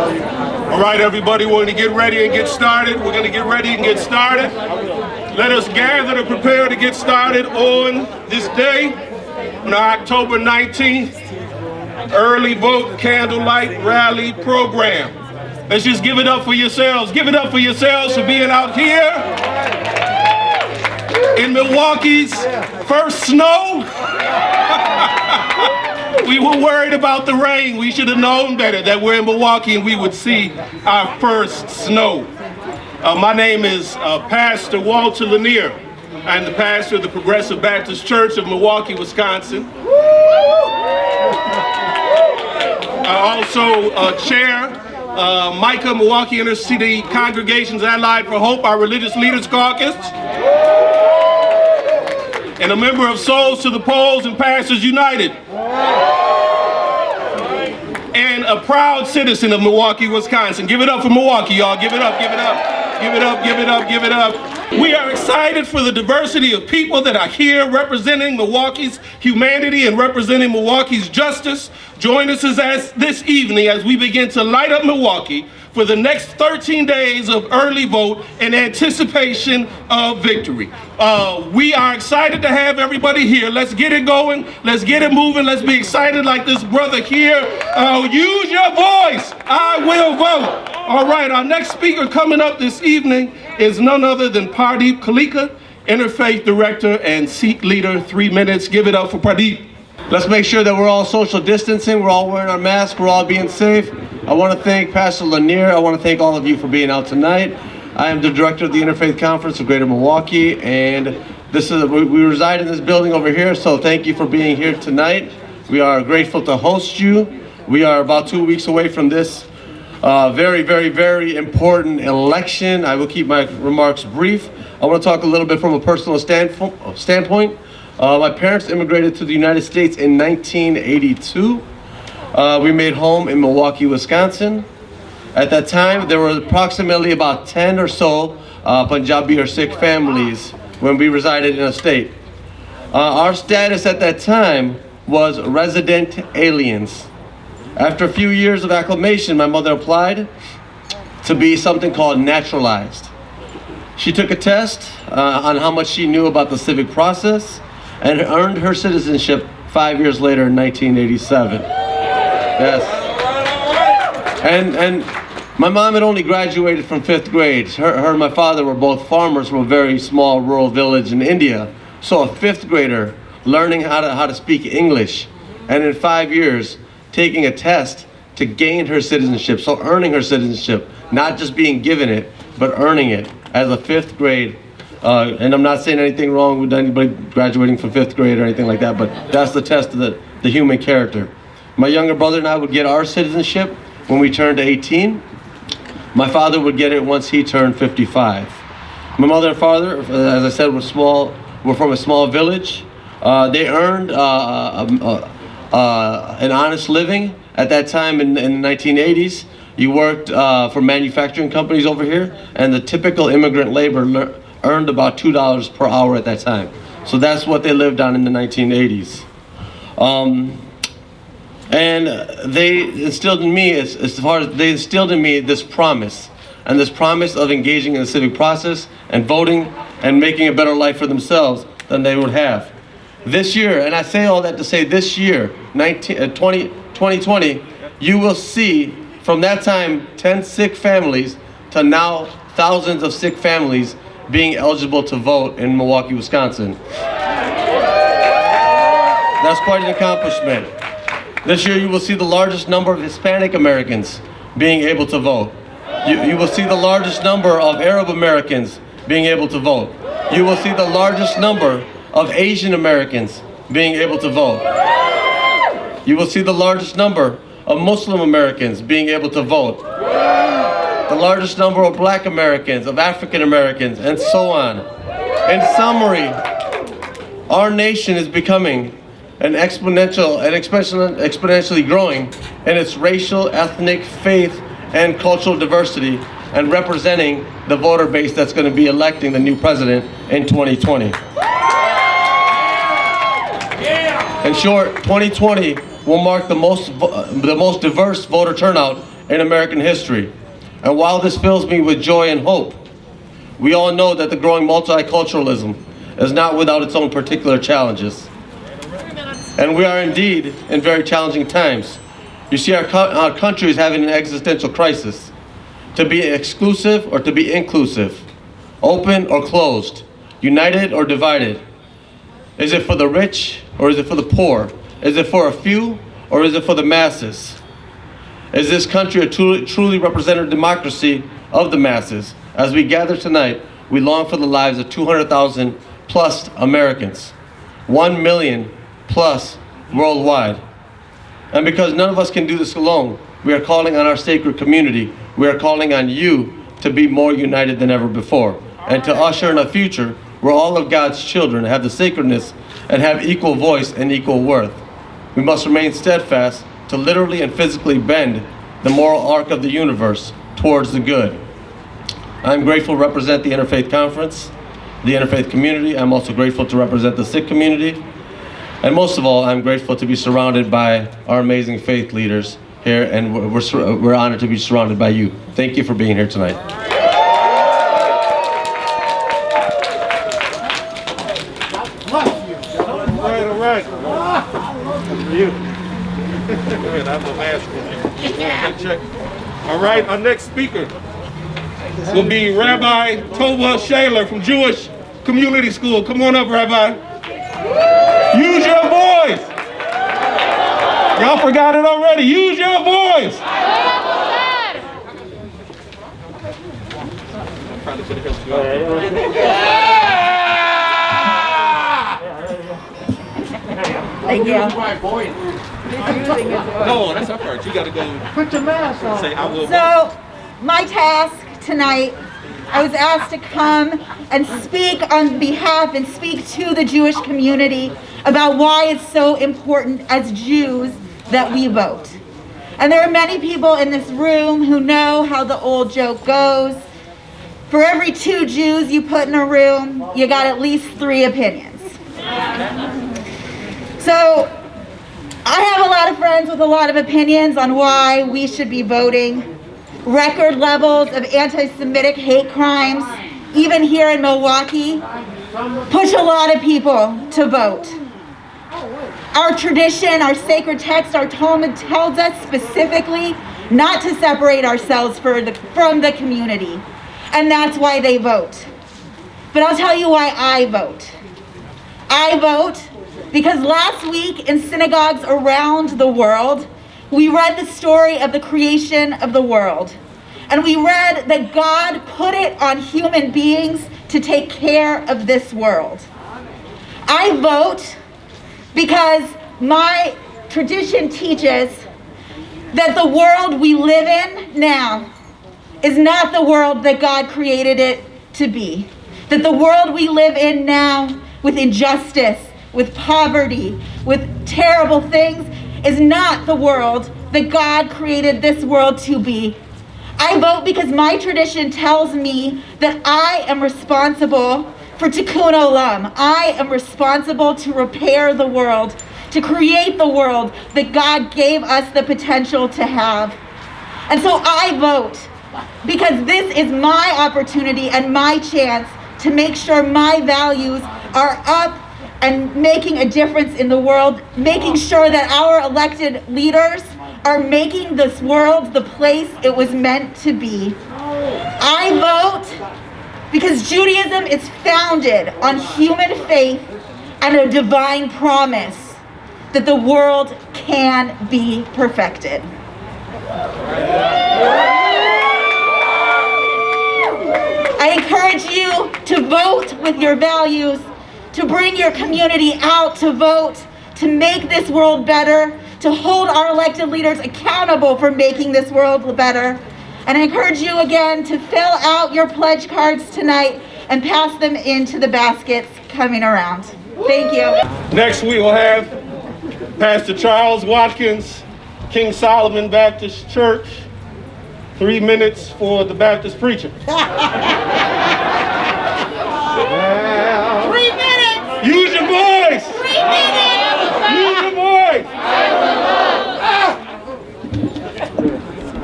All right, everybody, we're going to get ready and get started. We're going to get ready and get started. Let us gather to prepare to get started on this day, on October 19th, early vote candlelight rally program. Let's just give it up for yourselves. Give it up for yourselves for being out here in Milwaukee's first snow. We were worried about the rain. We should have known better that we're in Milwaukee and we would see our first snow. My name is Pastor Walter Lanier. I'm the pastor of the Progressive Baptist Church of Milwaukee, Wisconsin. I also chair Micah Milwaukee Intercity Congregations Allied for Hope, our religious leaders caucus. And a member of Souls to the Polls and Pastors United. And a proud citizen of Milwaukee, Wisconsin. Give it up for Milwaukee, y'all. Give it up, give it up, give it up, give it up, give it up. We are excited for the diversity of people that are here representing Milwaukee's humanity and representing Milwaukee's justice. Join us this evening as we begin to light up Milwaukee for the next 13 days of early vote in anticipation of victory. We are excited to have everybody here. Let's get it going. Let's get it moving. Let's be excited like this brother here. Use your voice. I will vote. All right, our next speaker coming up this evening is none other than Pardeep Kalika, Interfaith Director and Sikh Leader. 3 minutes. Give it up for Pardeep. Let's make sure that we're all social distancing, we're all wearing our masks, we're all being safe. I want to thank Pastor Lanier. I want to thank all of you for being out tonight. I am the director of the Interfaith Conference of Greater Milwaukee, and we reside in this building over here, so thank you for being here tonight. We are grateful to host you. We are about 2 weeks away from this very, very, very important election. I will keep my remarks brief. I want to talk a little bit from a personal standpoint. My parents immigrated to the United States in 1982. We made home in Milwaukee, Wisconsin. At that time, there were approximately about 10 or so Punjabi or Sikh families when we resided in a state. Our status at that time was resident aliens. After a few years of acclimation, my mother applied to be something called naturalized. She took a test on how much she knew about the civic process and earned her citizenship 5 years later in 1987. Yes. And my mom had only graduated from 5th grade. Her and my father were both farmers from a very small rural village in India. So a 5th grader learning how to speak English, and in 5 years taking a test to gain her citizenship. So earning her citizenship, not just being given it, but earning it as a 5th grade. And I'm not saying anything wrong with anybody graduating from 5th grade or anything like that, but that's the test of the human character. My younger brother and I would get our citizenship when we turned 18. My father would get it once he turned 55. My mother and father, as I said, were from a small village. They earned an honest living at that time in the 1980s. You worked for manufacturing companies over here, and the typical immigrant labor earned about $2 per hour at that time. So that's what they lived on in the 1980s. And they instilled in me, they instilled in me this promise, and this promise of engaging in the civic process and voting and making a better life for themselves than they would have. This year, and I say all that to say this year, 2020, you will see from that time 10 Sikh families to now thousands of Sikh families being eligible to vote in Milwaukee, Wisconsin. That's quite an accomplishment. This year you will see the largest number of Hispanic Americans being able to vote. You will see the largest number of Arab Americans being able to vote. You will see the largest number of Asian Americans being able to vote. You will see the largest number of Muslim Americans being able to vote. The largest number of Black Americans, of African Americans, and so on. In summary, our nation is becoming exponentially growing in its racial, ethnic, faith, and cultural diversity, and representing the voter base that's going to be electing the new president in 2020. In short, 2020 will mark the most diverse voter turnout in American history. And while this fills me with joy and hope, we all know that the growing multiculturalism is not without its own particular challenges. And we are indeed in very challenging times. You see, our country is having an existential crisis. To be exclusive or to be inclusive, open or closed, united or divided. Is it for the rich or is it for the poor? Is it for a few or is it for the masses? Is this country a truly representative democracy of the masses? As we gather tonight, we long for the lives of 200,000 plus Americans, 1 million plus worldwide. And because none of us can do this alone, we are calling on our sacred community. We are calling on you to be more united than ever before, and to usher in a future where all of God's children have the sacredness and have equal voice and equal worth. We must remain steadfast to literally and physically bend the moral arc of the universe towards the good. I'm grateful to represent the Interfaith Conference, the interfaith community. I'm also grateful to represent the Sikh community. And most of all, I'm grateful to be surrounded by our amazing faith leaders here, and we're honored to be surrounded by you. Thank you for being here tonight. All right. You. Good, I have a mask on. Check. All right, our next speaker will be Rabbi Tova Shaler from Jewish Community School. Come on up, Rabbi. Use your voice. Y'all forgot it already. Use your voice. Thank you. No, that's our part. You got to go. Put your mask on. Say, I will. So, my task tonight, I was asked to come and speak on behalf and speak to the Jewish community about why it's so important as Jews that we vote. And there are many people in this room who know how the old joke goes. For every 2 Jews you put in a room, you got at least 3 opinions. So, I have a lot of friends with a lot of opinions on why we should be voting. Record levels of anti-Semitic hate crimes, even here in Milwaukee, push a lot of people to vote. Our tradition, our sacred text, our Talmud tells us specifically not to separate ourselves from the community. And that's why they vote. But I'll tell you why I vote. I vote because last week in synagogues around the world, we read the story of the creation of the world. And we read that God put it on human beings to take care of this world. I vote because my tradition teaches that the world we live in now is not the world that God created it to be. That the world we live in now, with injustice, with poverty, with terrible things, is not the world that God created this world to be. I vote because my tradition tells me that I am responsible for tikkun olam. I am responsible to repair the world, to create the world that God gave us the potential to have. And so I vote because this is my opportunity and my chance to make sure my values are up and making a difference in the world, making sure that our elected leaders are making this world the place it was meant to be. I vote because Judaism is founded on human faith and a divine promise that the world can be perfected. I encourage you to vote with your values, to bring your community out to vote, to make this world better, to hold our elected leaders accountable for making this world better. And I encourage you again to fill out your pledge cards tonight and pass them into the baskets coming around. Thank you. Next we will have Pastor Charles Watkins, King Solomon Baptist Church. 3 minutes for the Baptist preacher. 3 minutes! Use your voice! 3 minutes! Use your voice!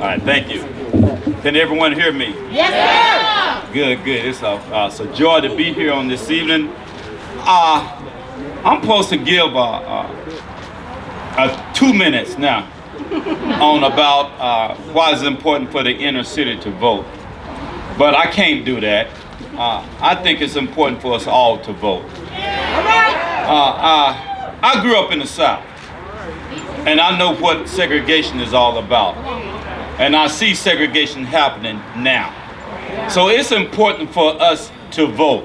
right, thank you. Can everyone hear me? Yes, sir. Good, good. It's a joy to be here on this evening. I'm supposed to give 2 minutes now on about why it's important for the inner city to vote. But I can't do that. I think it's important for us all to vote. I grew up in the South, and I know what segregation is all about. And I see segregation happening now. So it's important for us to vote.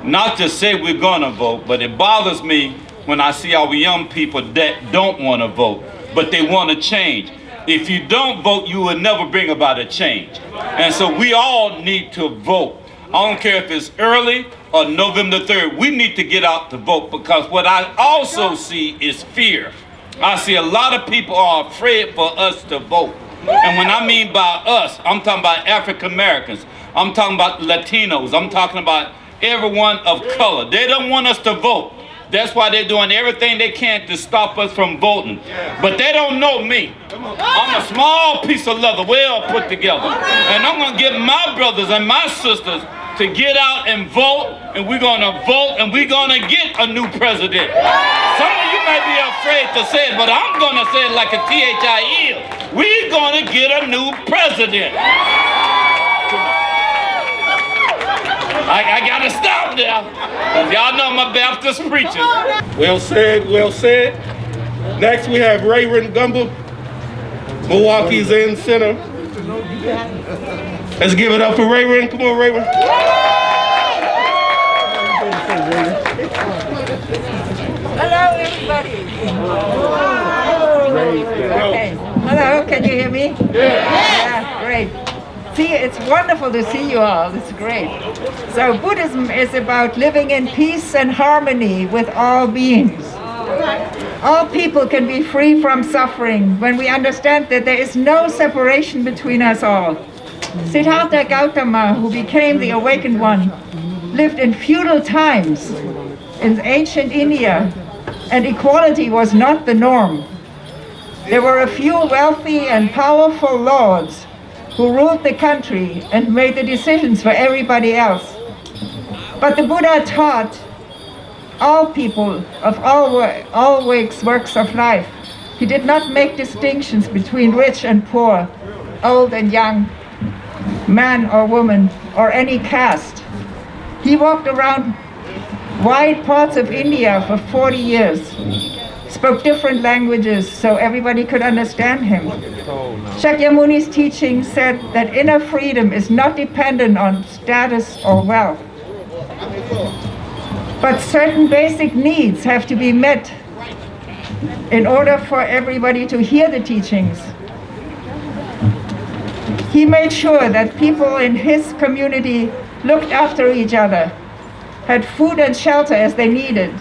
Not to say we're gonna vote, but it bothers me when I see our young people that don't wanna vote, but they wanna change. If you don't vote, you will never bring about a change. And so we all need to vote. I don't care if it's early or November 3rd, we need to get out to vote, because what I also see is fear. I see a lot of people are afraid for us to vote. And when I mean by us, I'm talking about African Americans. I'm talking about Latinos. I'm talking about everyone of color. They don't want us to vote. That's why they're doing everything they can to stop us from voting. But they don't know me. I'm a small piece of leather, well put together. And I'm going to get my brothers and my sisters to get out and vote, and we're going to vote, and we're going to get a new president. Some of you may be afraid to say it, but I'm going to say it like a THIE. We're going to get a new president. I got to stop there, because y'all know I'm a Baptist preacher. Well said, well said. Next we have Rayron Gumble, Milwaukee's in center. Let's give it up for Rayron. Come on, Rayron. Hello, everybody. Okay. Hello, can you hear me? Yeah, great. See, it's wonderful to see you all. It's great. So Buddhism is about living in peace and harmony with all beings. All people can be free from suffering when we understand that there is no separation between us all. Siddhartha Gautama, who became the awakened one, lived in feudal times in ancient India, and equality was not the norm. There were a few wealthy and powerful lords who ruled the country and made the decisions for everybody else. But the Buddha taught all people of all walks of life. He did not make distinctions between rich and poor, old and young, man or woman, or any caste. He walked around wide parts of India for 40 years, spoke different languages so everybody could understand him. Shakyamuni's teaching said that inner freedom is not dependent on status or wealth. But certain basic needs have to be met in order for everybody to hear the teachings. He made sure that people in his community looked after each other, had food and shelter as they needed,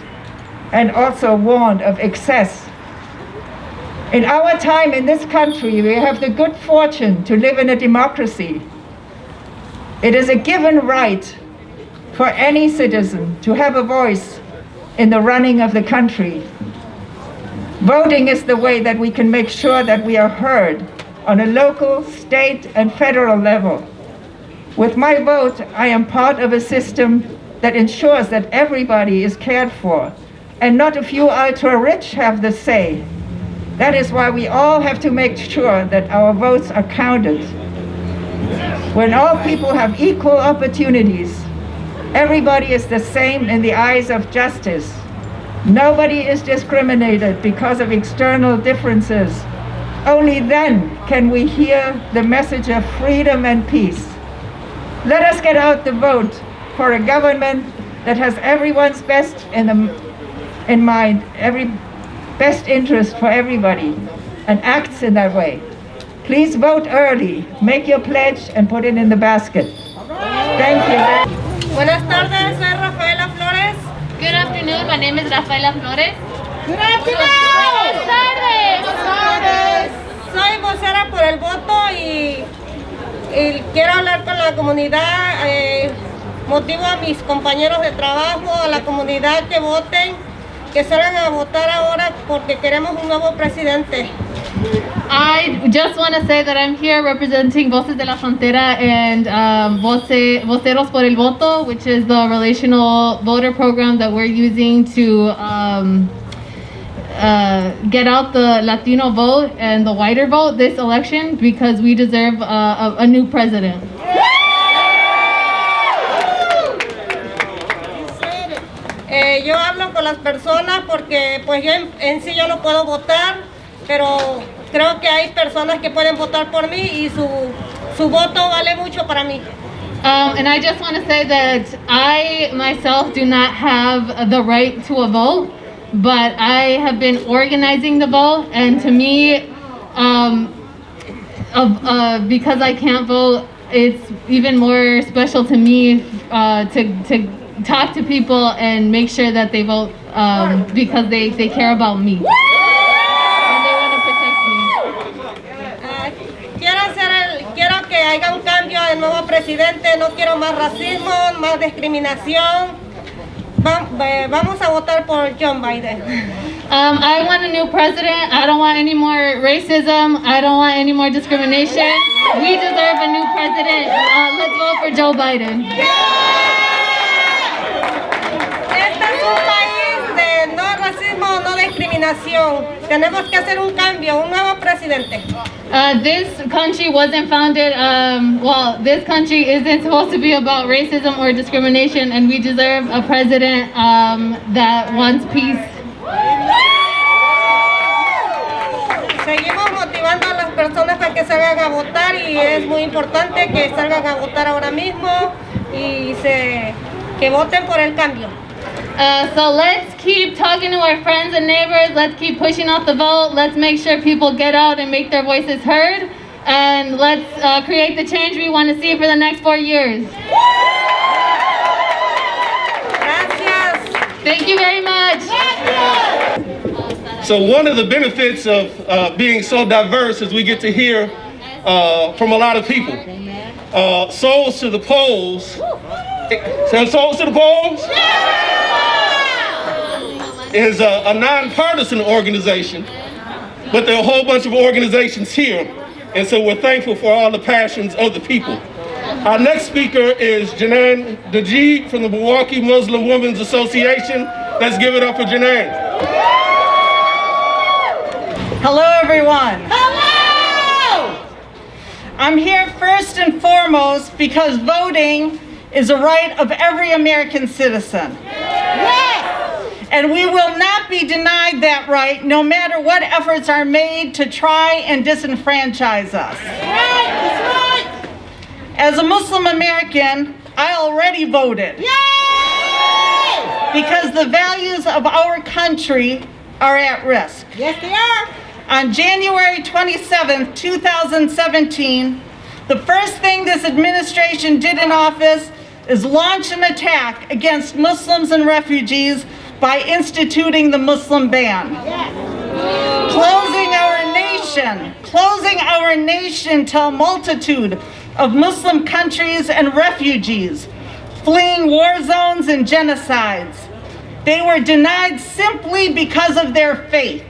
and also warned of excess. In our time in this country, we have the good fortune to live in a democracy. It is a given right for any citizen to have a voice in the running of the country. Voting is the way that we can make sure that we are heard on a local, state, and federal level. With my vote, I am part of a system that ensures that everybody is cared for, and not a few ultra-rich have the say. That is why we all have to make sure that our votes are counted. When all people have equal opportunities, everybody is the same in the eyes of justice. Nobody is discriminated because of external differences. Only then can we hear the message of freedom and peace. Let us get out the vote for a government that has everyone's best in mind, every best interest for everybody, and acts in that way. Please vote early, make your pledge, and put it in the basket. Thank you. Buenas tardes, soy Rafaela Flores. Good afternoon, my name is Rafaela Flores. Good afternoon. Buenas tardes. Soy vocera por el voto y quiero hablar con la comunidad. Motivo a mis compañeros de trabajo, a la comunidad que voten, que salgan a votar ahora porque queremos un nuevo presidente. I just want to say that I'm here representing Voces de la Frontera and Voceros por el Voto, which is the relational voter program that we're using to get out the Latino vote and the whiter vote this election because we deserve a new president. Yo hablo con las personas porque pues yo en sí yo no puedo votar, pero creo que hay personas que pueden votar por mí y su voto vale mucho para mí. And I just want to say that I myself do not have the right to a vote, but I have been organizing the vote, and to me, because I can't vote, it's even more special to me to talk to people and make sure that they vote because they care about me. And they want to protect me. Quiero que haya un cambio del nuevo presidente, no quiero más racismo, más discriminación. Vamos a votar por John Biden. I want a new president. I don't want any more racism. I don't want any more discrimination. We deserve a new president. Let's vote for Joe Biden. Este es un país de no racismo, no discriminación. Tenemos que hacer un cambio, un nuevo presidente. This country wasn't founded, this country isn't supposed to be about racism or discrimination, and we deserve a president that wants peace. Seguimos motivando a las personas para que salgan a votar y es muy importante que salgan a votar ahora mismo y que voten por el cambio. So let's keep talking to our friends and neighbors. Let's keep pushing out the vote. Let's make sure people get out and make their voices heard. And let's create the change we want to see for the next 4 years. Gracias. Thank you very much. So one of the benefits of being so diverse is we get to hear from a lot of people. Souls to the Polls. Send Souls to the Polls? Is a nonpartisan organization, but there are a whole bunch of organizations here, and so we're thankful for all the passions of the people. Our next speaker is Janan Dajid from the Milwaukee Muslim Women's Association. Let's give it up for Janan. Hello, everyone. Hello! I'm here first and foremost because voting is a right of every American citizen. Yes! And we will not be denied that right, no matter what efforts are made to try and disenfranchise us. Right, that's right. As a Muslim American, I already voted. Yay! Because the values of our country are at risk. Yes, they are. On January 27, 2017, the first thing this administration did in office is launch an attack against Muslims and refugees by instituting the Muslim ban. Closing our nation to a multitude of Muslim countries and refugees, fleeing war zones and genocides. They were denied simply because of their faith.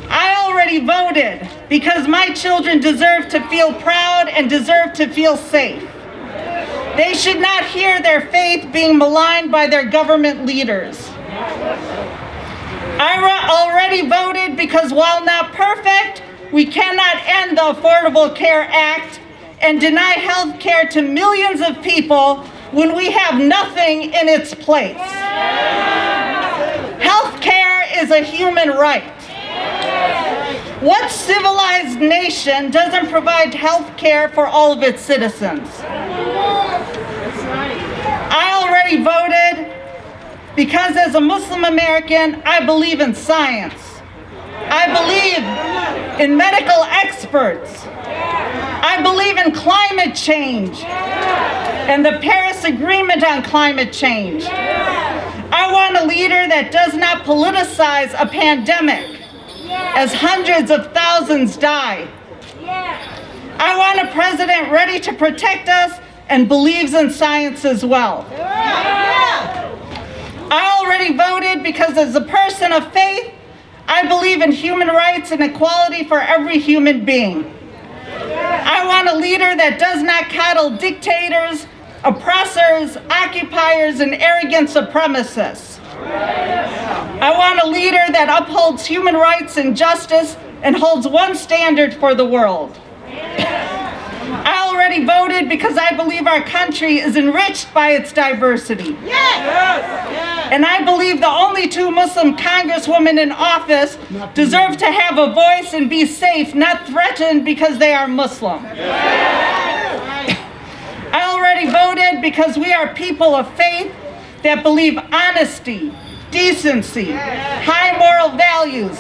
I already voted because my children deserve to feel proud and deserve to feel safe. They should not hear their faith being maligned by their government leaders. I already voted because while not perfect, we cannot end the Affordable Care Act and deny health care to millions of people when we have nothing in its place. Health care is a human right. What civilized nation doesn't provide health care for all of its citizens? I already voted because as a Muslim American, I believe in science. I believe in medical experts. I believe in climate change and the Paris Agreement on climate change. I want a leader that does not politicize a pandemic as hundreds of thousands die. I want a president ready to protect us and believes in science as well. I already voted because as a person of faith, I believe in human rights and equality for every human being. I want a leader that does not coddle dictators, oppressors, occupiers, and arrogant supremacists. I want a leader that upholds human rights and justice and holds one standard for the world. I already voted because I believe our country is enriched by its diversity. And I believe the only 2 Muslim congresswomen in office deserve to have a voice and be safe, not threatened because they are Muslim. I already voted because we are people of faith that believe honesty, decency, high moral values,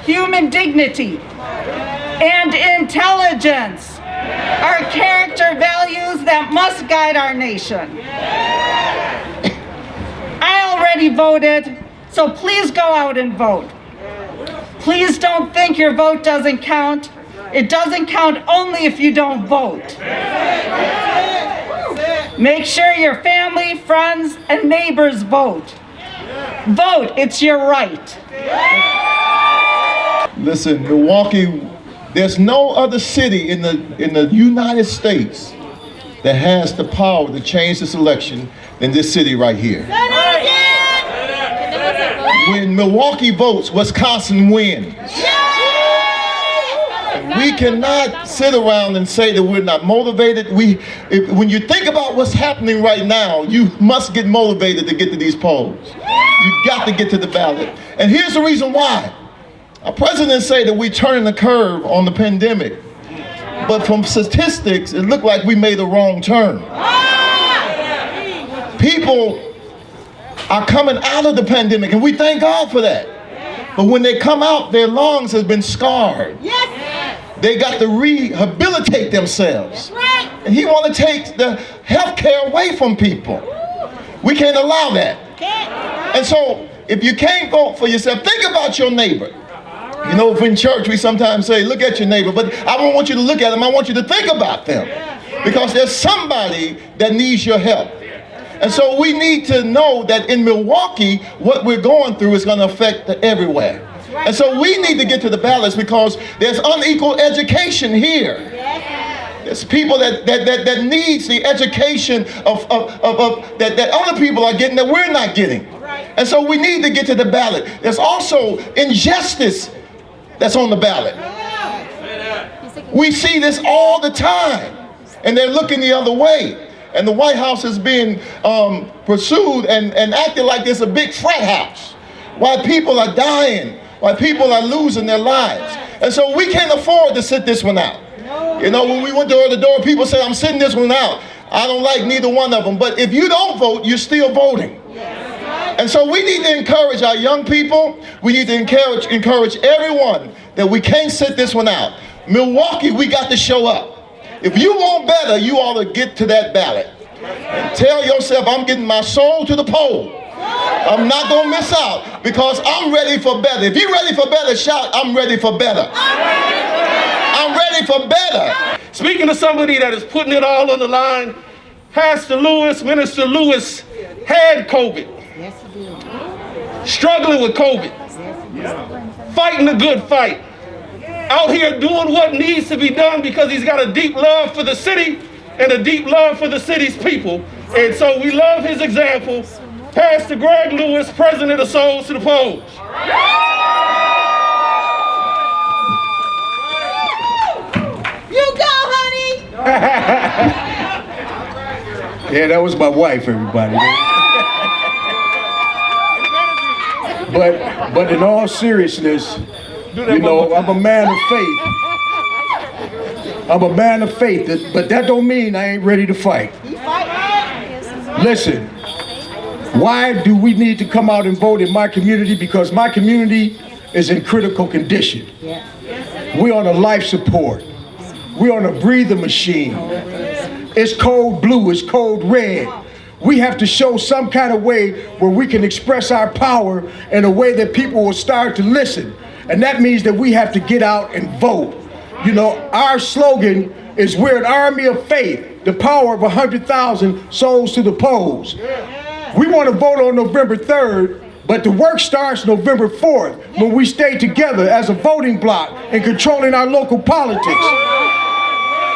human dignity, and intelligence are character values that must guide our nation. I already voted, so please go out and vote. Please don't think your vote doesn't count. It doesn't count only if you don't vote. Make sure your family, friends, and neighbors vote. Vote, it's your right. Listen, Milwaukee, there's no other city in the United States that has the power to change this election than this city right here. When Milwaukee votes, Wisconsin wins. We cannot sit around and say that we're not motivated. When you think about what's happening right now, you must get motivated to get to these polls. You've got to get to the ballot. And here's the reason why. Our president said that we're turning the curve on the pandemic. But from statistics, it looked like we made a wrong turn. People are coming out of the pandemic, and we thank God for that. But when they come out, their lungs have been scarred. They got to rehabilitate themselves. And he want to take the health care away from people. We can't allow that. And so, if you can't vote for yourself, think about your neighbor. You know, if in church we sometimes say, look at your neighbor, but I don't want you to look at them, I want you to think about them. Because there's somebody that needs your help. And so we need to know that in Milwaukee, what we're going through is going to affect everywhere. And so we need to get to the ballots because there's unequal education here. There's people that needs the education that other people are getting that we're not getting. And so we need to get to the ballot. There's also injustice that's on the ballot. We see this all the time, and they're looking the other way. And the White House is being pursued and acting like it's a big frat house. While people are dying, while people are losing their lives. And so we can't afford to sit this one out. You know, when we went door to door, people say, I'm sitting this one out. I don't like neither one of them. But if you don't vote, you're still voting. And so we need to encourage our young people. We need to encourage everyone that we can't sit this one out. Milwaukee, we got to show up. If you want better, you ought to get to that ballot. And tell yourself, I'm getting my soul to the poll. I'm not going to miss out because I'm ready for better. If you're ready for better, shout, I'm ready for better. I'm ready for better. Speaking of somebody that is putting it all on the line, Pastor Lewis, Minister Lewis had COVID. Struggling with COVID. Fighting a good fight. Out here doing what needs to be done because he's got a deep love for the city and a deep love for the city's people. And so we love his example. Pastor Greg Lewis, President of Souls to the Polls. You go, honey! Yeah, that was my wife, everybody. But in all seriousness, you know, I'm a man of faith. I'm a man of faith, but that don't mean I ain't ready to fight. Listen, why do we need to come out and vote in my community? Because my community is in critical condition. We're on a life support. We're on a breathing machine. It's code blue, it's code red. We have to show some kind of way where we can express our power in a way that people will start to listen. And that means that we have to get out and vote. You know, our slogan is we're an army of faith, the power of 100,000 souls to the polls. We want to vote on November 3rd But the work starts November 4th when we stay together as a voting bloc and controlling our local politics.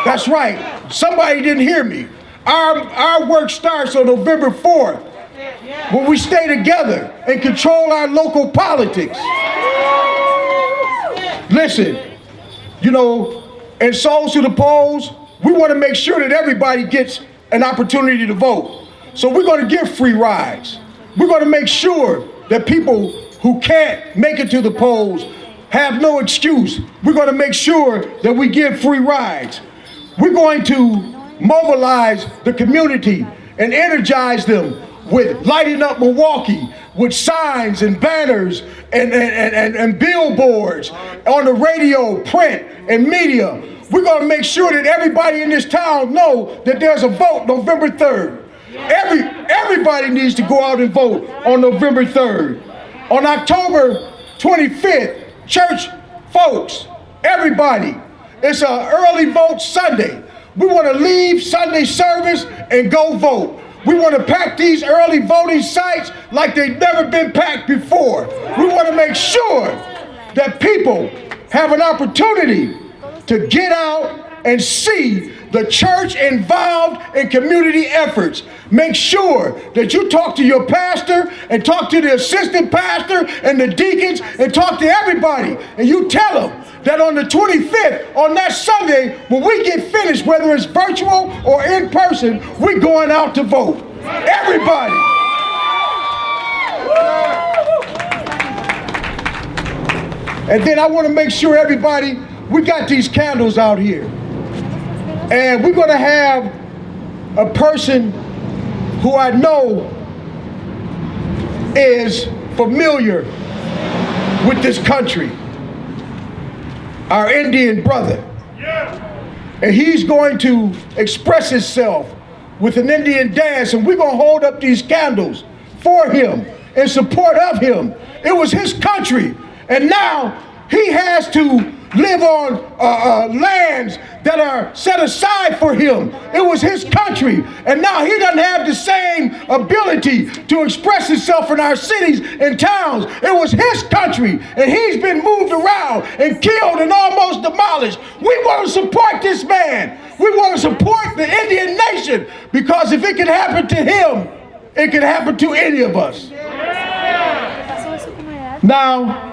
That's right. Somebody didn't hear me. Our work starts on November 4th when we stay together and control our local politics. Listen, you know, in Souls to the Polls, we want to make sure that everybody gets an opportunity to vote. So we're going to give free rides. We're going to make sure that people who can't make it to the polls have no excuse. We're going to make sure that we give free rides. We're going to mobilize the community and energize them with lighting up Milwaukee, with signs and banners and billboards on the radio, print, and media. We're going to make sure that everybody in this town know that there's a vote November 3rd. Everybody needs to go out and vote on November 3rd. On October 25th, church folks, everybody, it's an early vote Sunday. We want to leave Sunday service and go vote. We want to pack these early voting sites like they've never been packed before. We want to make sure that people have an opportunity to get out and see the church involved in community efforts. Make sure that you talk to your pastor and talk to the assistant pastor and the deacons and talk to everybody. And you tell them that on the 25th, on that Sunday, when we get finished, whether it's virtual or in person, we're going out to vote. Everybody. And then I want to make sure everybody, we got these candles out here. And we're going to have a person who I know is familiar with this country, our Indian brother. And he's going to express himself with an Indian dance, and we're going to hold up these candles for him in support of him. It was his country, and now he has to live on lands that are set aside for him. It was his country, and now he doesn't have the same ability to express himself in our cities and towns. It was his country, and he's been moved around and killed and almost demolished. We want to support this man. We want to support the Indian nation, because if it can happen to him, it can happen to any of us. Now,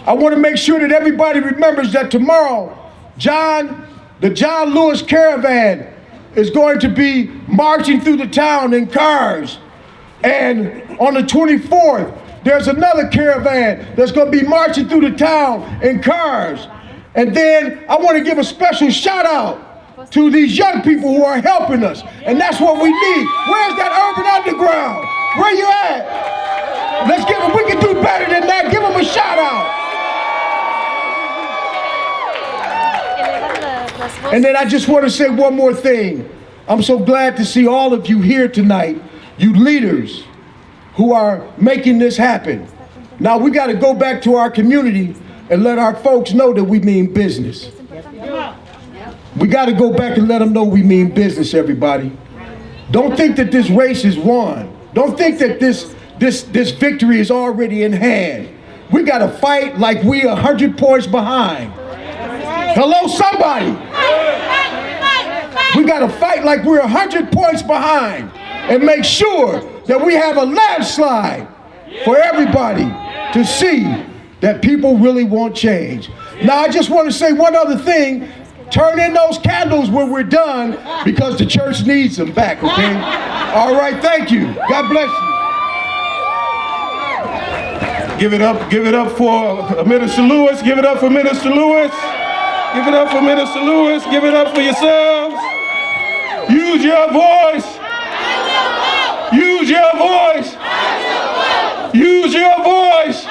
I want to make sure that everybody remembers that tomorrow, the John Lewis Caravan is going to be marching through the town in cars. And on the 24th, there's another caravan that's going to be marching through the town in cars. And then I want to give a special shout out to these young people who are helping us. And that's what we need. Where's that urban underground? Where you at? Let's give them, we can do better than that. Give them a shout out. And then I just want to say one more thing. I'm so glad to see all of you here tonight, you leaders who are making this happen. Now we got to go back to our community and let our folks know that we mean business. We got to go back and let them know we mean business, everybody. Don't think that this race is won. Don't think that this victory is already in hand. We got to fight like we 100 points behind. Hello, somebody. We got to fight like we're 100 points behind and make sure that we have a landslide for everybody to see that people really want change. Now, I just want to say one other thing. Turn in those candles when we're done, because the church needs them back, okay? All right, thank you. God bless you. Give it up for Minister Lewis. Give it up for Minister Lewis. Give it up for Minister Lewis. Give it up for yourselves. Use your voice. Use your voice. Use your voice.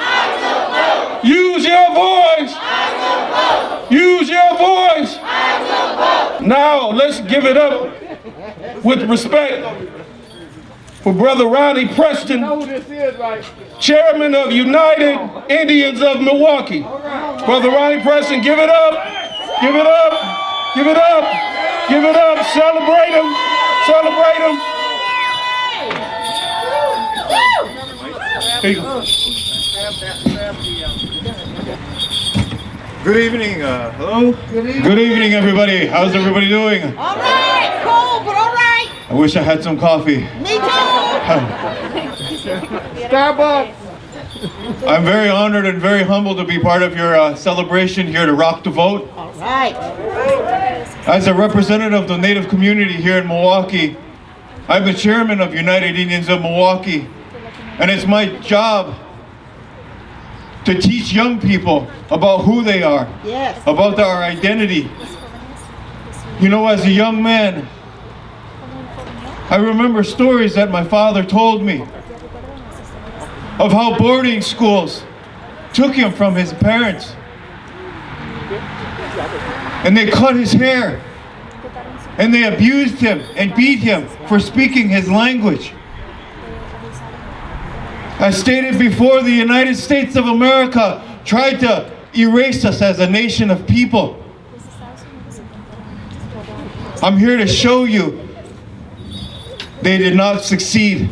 Use your voice. Use your voice. Now let's give it up with respect for Brother Ronnie Preston, Chairman of United Indians of Milwaukee. Brother Ronnie Preston, give it up. Give it up. Give it up. Give it up. Celebrate him. Celebrate him. Here you go. Good evening. Hello. Good evening, everybody. How's everybody doing? All right, cool, but all right. I wish I had some coffee. Me too. Starbucks. I'm very honored and very humbled to be part of your celebration here to Rock the Vote. All right. As a representative of the Native community here in Milwaukee, I'm the chairman of United Indians of Milwaukee, and it's my job to teach young people about who they are, Yes. about our identity. You know, as a young man, I remember stories that my father told me of how boarding schools took him from his parents and they cut his hair and they abused him and beat him for speaking his language. As stated before, the United States of America tried to erase us as a nation of people. I'm here to show you they did not succeed.